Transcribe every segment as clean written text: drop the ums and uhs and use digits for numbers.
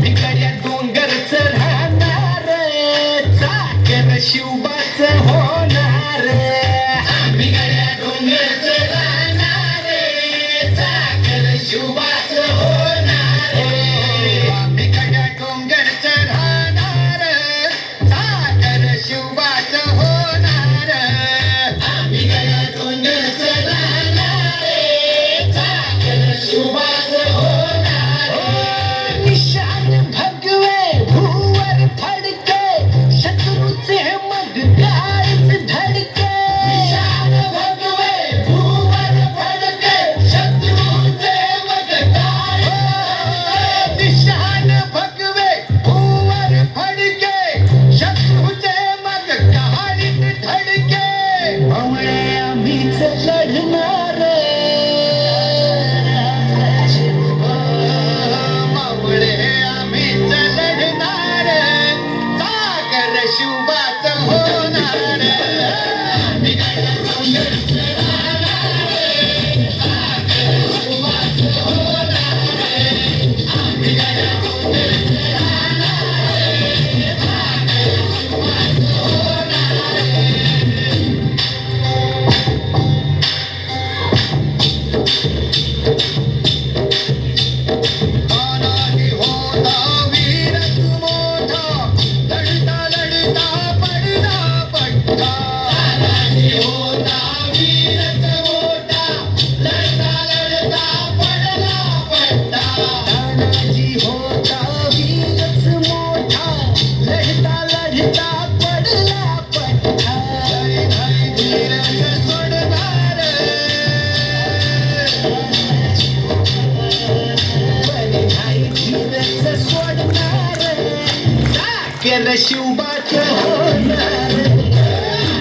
भिकाऱ्या डोंगरच राहणार चाकर शिवबाच होणार भिकाऱ्या डोंगरच राहणार चाकर शिवबाच होणार भिकाऱ्या डोंगरच राहणार चाकर शिवबाच होणार भिकाऱ्या डोंगरच राहणार चाकर शिवबाच होणार निशान भगवे भूवर फडके शत्रूचे मग काळीच धडके निशान भगवे भूवर फडके शत्रूचे मग काळीच निशान भगवे भूवर फडके शत्रूचे मग काळीच धडके मावळे आम्हीच लढणार मावळे आम्हीच लढणार सागर शिवबाच होणार भिकाऱ्या डोंगरच राहणार सागर शिवबाच होणार भिकाऱ्या डोंगरच राहणार सागर शिवबाच तानाजी होता वीरच मोठा लढता लढता पडला पट्टा तानाजी होता वीरच मोठा लढता लढता पडला पट्टा तानाजी होता वीरच मोठा लढता लढता पडला पट्टा जय जय धीरज सोडणार सोडणार सागर शिवबाच होणार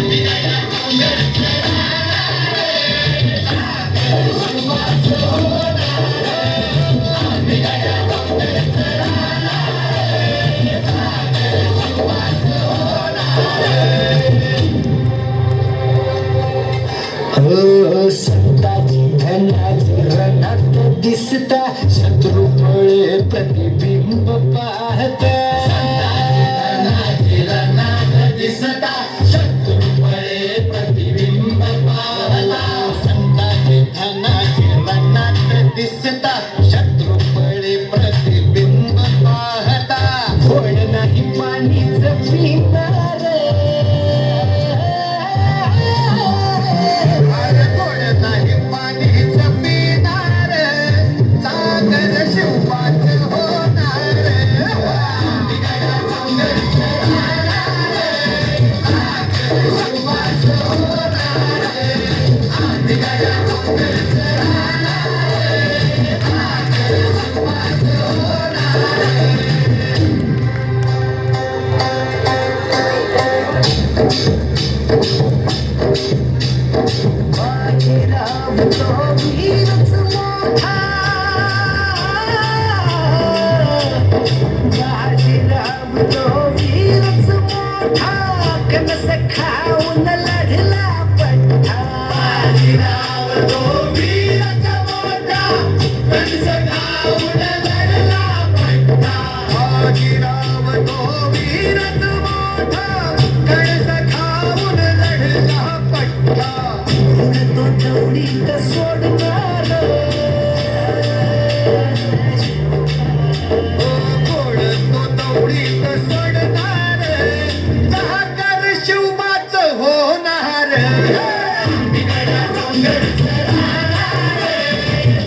भिकाऱ्या डोंगरच राहणार सागर शिवबाच होणार भिकाऱ्या डोंगरच राहणार सागर शिवबाच होणार संताजी धनाजी रणात दिसता शत्रू फळे प्रतिबिंब पाहता धनाजी रणात दिसता शत्रू फळे प्रतिबिंब पाहता संताजी धनाजी रणात दिसता शत्रू फळे प्रतिबिंब पाहता घोड नाही पाणीच पिणार घोड नाही पाणीच पिणार सागर शिवबाच होणार भिकाऱ्या डोंगरच राहणार सागर शिवबाच होणार भिकाऱ्या डोंगरच राहणार सागर शिवबाच बाजीराव तो वीरच मोठा बाजीराव तो वीरच मोठा कणस खाऊन लढला पट्टा बाजीराव तो वीरच मोठा कणस खाऊन लढला पट्टा बाजीराव तो वीरच मोठा कणस खाऊन लढला पट्टा तो दौडीत सोडणार घोड तो दौडीत सोडणार सागर शिवबाच होणार भिकाऱ्या डोंगरच राहणार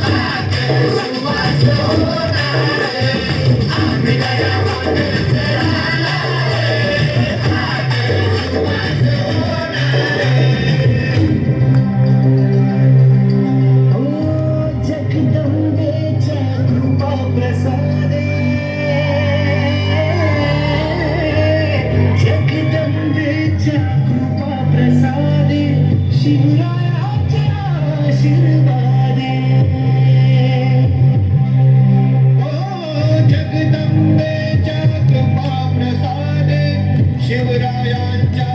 सागर शिवबाच होणार भिकाऱ्या डोंगरच राहणार सागर शिवबाच होणार जगदंबेच्या कृपा प्रसादे जगदंबेच्या कृपा प्रसादे शिवरायाच्या आशीर्वादे जगदंबेच्या कृपा प्रसादे शिवरायांच्या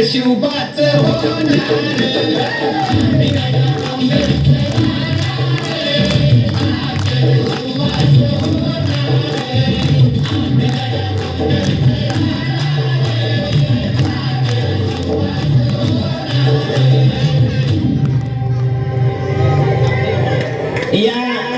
शुभाच होणार